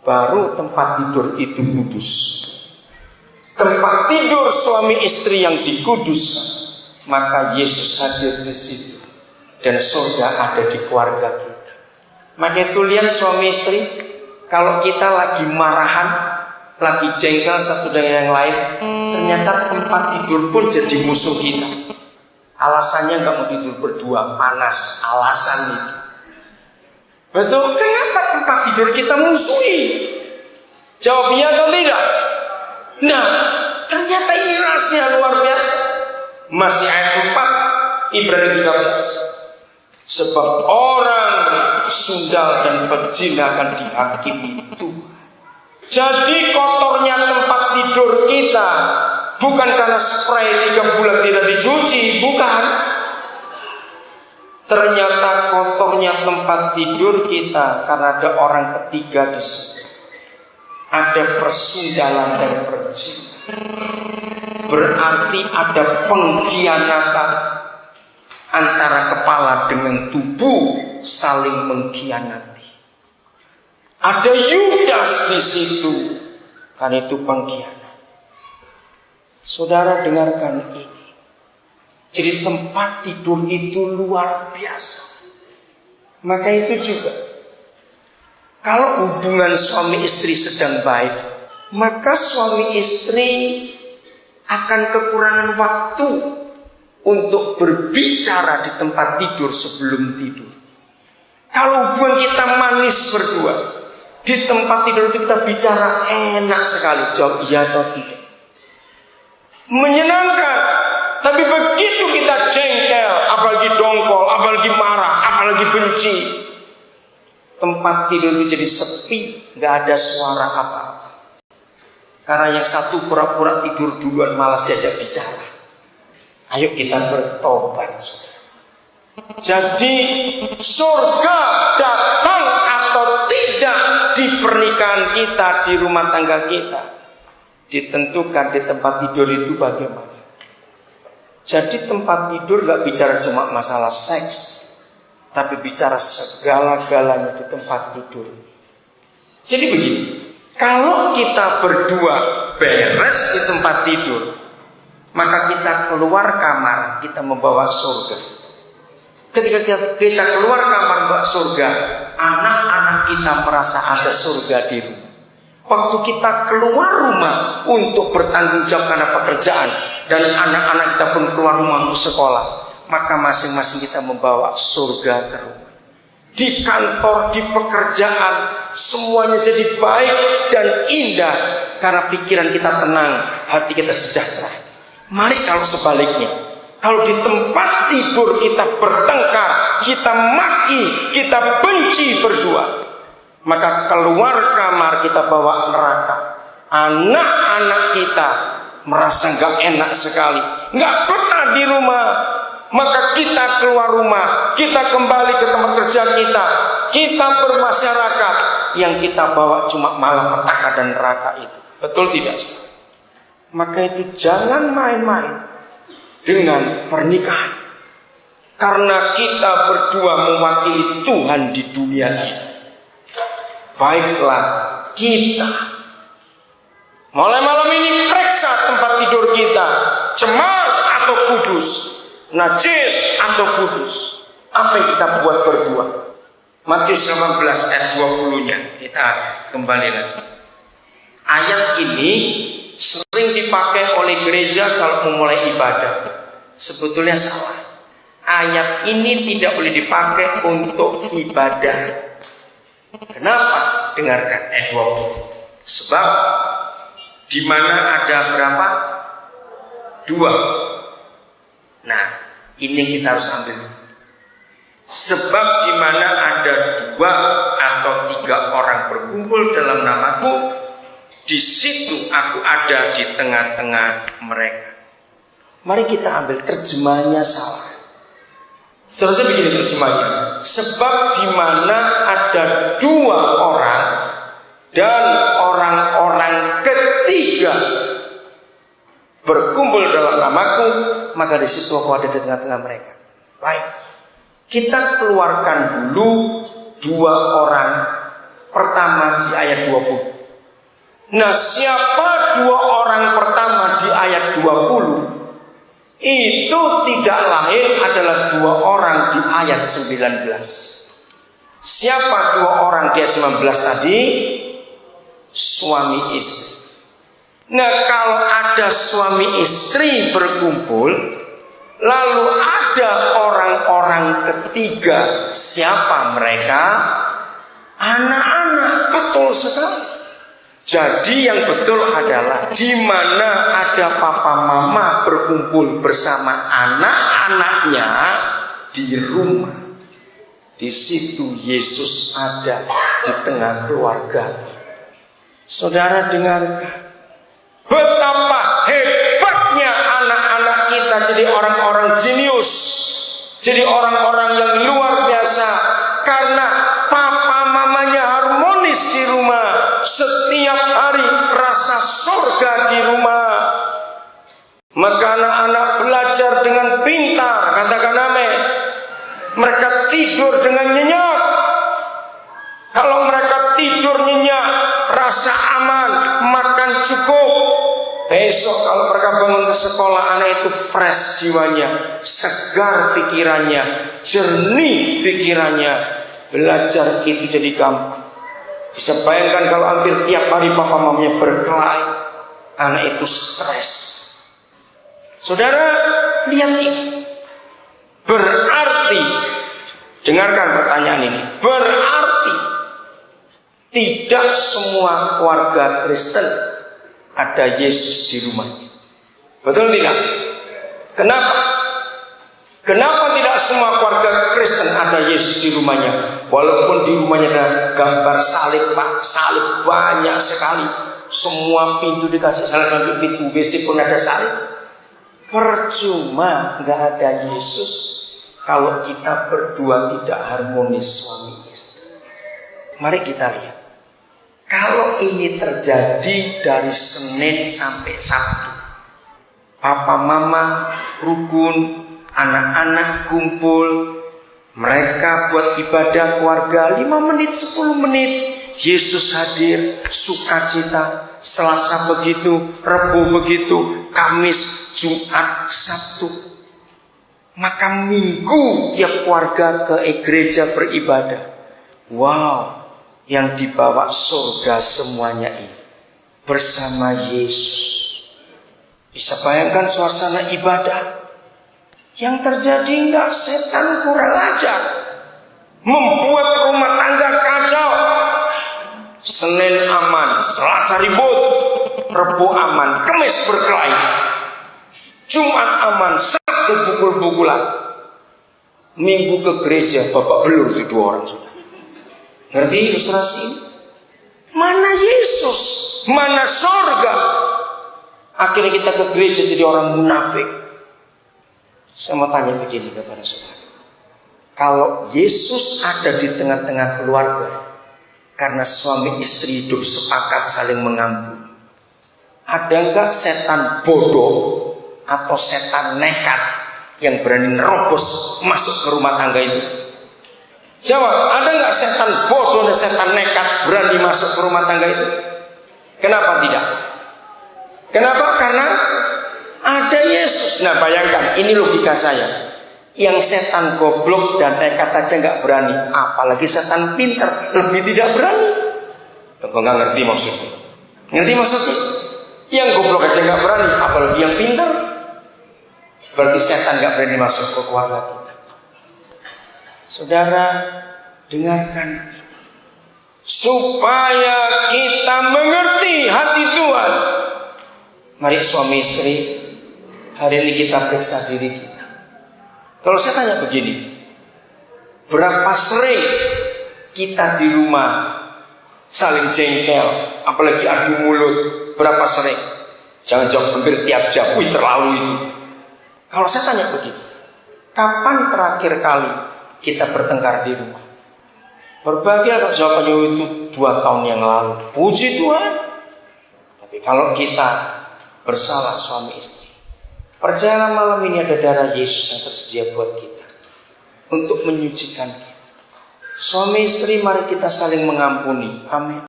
baru tempat tidur itu kudus. Tempat tidur suami istri yang dikuduskan, maka Yesus hadir di situ dan surga ada di keluarga kita. Maka itu lihat suami istri, kalau kita lagi marahan, lagi jengkel satu dengan yang lain, ternyata tempat tidur pun jadi musuh kita. Alasannya nggak mau tidur berdua, panas, alasan itu. Betul? Kenapa tempat tidur kita musuhi? Jawab iya atau tidak? Nah, ternyata ini rahasia luar biasa. Masih ayat 4 Ibrani 13. Sebab orang sundal dan pezina akan dihakimi Tuhan. Jadi kotornya tempat tidur kita bukan karena spray 3 bulan tidak dicuci, bukan. Ternyata kotornya tempat tidur kita karena ada orang ketiga di situ. Ada persundalan dan perzinahan. Berarti ada pengkhianatan antara kepala dengan tubuh saling mengkhianati. Ada Yudas di situ, kan itu pengkhianat. Saudara dengarkan ini. Jadi tempat tidur itu luar biasa. Maka itu juga, kalau hubungan suami istri sedang baik, maka suami istri akan kekurangan waktu untuk berbicara di tempat tidur sebelum tidur. Kalau hubungan kita manis berdua, di tempat tidur itu kita bicara enak sekali. Jawab iya atau tidak? Menyenangkan. Tapi begitu kita jengkel, apalagi dongkol, apalagi marah, apalagi benci, tempat tidur itu jadi sepi, gak ada suara apa-apa. Karena yang satu pura-pura tidur duluan, malas diajak bicara. Ayo kita bertobat. Jadi surga datang atau tidak di pernikahan kita, di rumah tangga kita, ditentukan di tempat tidur itu bagaimana. Jadi tempat tidur gak bicara cuma masalah seks, tapi bicara segala-galanya di tempat tidur. Jadi begini, kalau kita berdua beres di tempat tidur, maka kita keluar kamar, kita membawa surga. Ketika kita keluar kamar membawa surga, anak-anak kita merasa ada surga di rumah. Waktu kita keluar rumah untuk bertanggung jawab karena pekerjaan, dan anak-anak kita pun keluar rumah untuk sekolah, maka masing-masing kita membawa surga ke rumah. Di kantor, di pekerjaan, semuanya jadi baik dan indah karena pikiran kita tenang, hati kita sejahtera. Mari kalau sebaliknya, kalau di tempat tidur kita bertengkar, kita maki, kita benci berdua, maka keluar kamar kita bawa neraka. Anak-anak kita merasa gak enak sekali, gak betah di rumah. Maka kita keluar rumah, kita kembali ke tempat kerja kita bermasyarakat, yang kita bawa cuma malapetaka dan neraka itu. Betul tidak? Maka itu jangan main-main dengan pernikahan, karena kita berdua mewakili Tuhan di dunia ini. Baiklah kita mulai malam ini periksa tempat tidur kita, cemar atau kudus, najis atau kudus. Apa yang kita buat berdua? Matius 18 ayat 20-nya kita kembali lagi. Ayat ini sering dipakai oleh gereja kalau memulai ibadah. Sebetulnya salah. Ayat ini tidak boleh dipakai untuk ibadah. Kenapa? Dengarkan ayat 20. Sebab di mana ada berapa? 2. Nah, ini yang kita harus ambil. Sebab di mana ada 2 atau 3 orang berkumpul dalam namaku, di situ aku ada di tengah-tengah mereka. Mari kita ambil terjemahannya salah. Seharusnya begini terjemahannya. Sebab di mana ada 2 orang dan orang-orang ketiga berkumpul dalam namaku, maka di situ aku ada di tengah-tengah mereka. Baik, kita keluarkan dulu 2 orang pertama di ayat 20. Nah, siapa dua orang pertama di ayat 20? Itu tidak lain adalah dua orang di ayat 19. Siapa dua orang di ayat 19 tadi? Suami istri. Nah, kalau ada suami istri berkumpul, lalu ada orang-orang ketiga, siapa mereka? Anak-anak. Betul sekali. Jadi yang betul adalah di mana ada papa mama berkumpul bersama anak-anaknya di rumah, di situ Yesus ada di tengah keluarga. Saudara dengarkan, betapa hebatnya anak-anak kita jadi orang-orang jenius, jadi orang-orang yang luar biasa karena papa mamanya harmonis di rumah. Setiap hari rasa surga di rumah. Maka anak-anak belajar dengan pintar, katakan amin. Mereka tidur dengan nyenyak. Kalau mereka tidur nyenyak, rasa aman, makan cukup. Besok kalau mereka bangun ke sekolah, anak itu fresh jiwanya, segar pikirannya, jernih pikirannya. Belajar itu jadi gampang. Bisa bayangkan kalau hampir tiap hari papa mamanya berkelahi, anak itu stres. Saudara, lihat ini. Berarti, dengarkan pertanyaan ini. Berarti tidak semua keluarga Kristen ada Yesus di rumahnya. Betul tidak? Kenapa? Kenapa tidak semua keluarga Kristen ada Yesus di rumahnya? Walaupun di rumahnya ada gambar salib, Pak, salib banyak sekali. Semua pintu dikasih salib, nanti pintu WC pun ada salib. Percuma nggak ada Yesus kalau kita berdua tidak harmonis suami istri. Mari kita lihat. Kalau ini terjadi dari Senin sampai Sabtu, papa mama rukun, anak-anak kumpul, mereka buat ibadah keluarga 5 menit, 10 menit. Yesus hadir, sukacita. Selasa begitu, Rabu begitu, Kamis, Jumat, Sabtu. Maka Minggu tiap keluarga ke gereja beribadah. Wow, yang dibawa surga semuanya ini bersama Yesus. Bisa bayangkan suasana ibadah. Yang terjadi enggak, setan kurang ajar, membuat rumah tangga kacau. Senin aman, Selasa ribut, Rabu aman, Kamis berkelahi, Jumat aman, Sabtu pukul-pukulan, Minggu ke gereja babak belur itu 2 orang sudah. Ngerti ilustrasi ini? Mana Yesus, mana surga? Akhirnya kita ke gereja jadi orang munafik. Saya mau tanya begini kepada saudara. Kalau Yesus ada di tengah-tengah keluarga, karena suami istri hidup sepakat saling mengampuni, ada enggak setan bodoh atau setan nekat yang berani nerobos masuk ke rumah tangga itu? Jawab, ada enggak setan bodoh dan setan nekat berani masuk ke rumah tangga itu? Kenapa tidak? Kenapa? Karena ada Yesus. Nah, bayangkan, ini logika saya. Yang setan goblok dan nekat aja nggak berani, apalagi setan pintar lebih tidak berani. Enggak ngerti maksudnya? Ngerti maksudnya? Yang goblok aja nggak berani, apalagi yang pintar. Berarti setan nggak berani masuk ke keluarga kita. Saudara, dengarkan. Supaya kita mengerti hati Tuhan. Mari suami istri, hari ini kita periksa diri kita. Kalau saya tanya begini, berapa sering kita di rumah saling jengkel, apalagi adu mulut? Berapa sering? Jangan jawab hampir tiap jam, wih terlalu itu. Kalau saya tanya begini, kapan terakhir kali kita bertengkar di rumah? Berbahagia kalau jawabannya itu 2 tahun yang lalu. Puji Tuhan. Tapi kalau kita bersalah suami istri, percayalah malam ini ada darah Yesus yang tersedia buat kita untuk menyucikan kita. Suami istri mari kita saling mengampuni. Amin.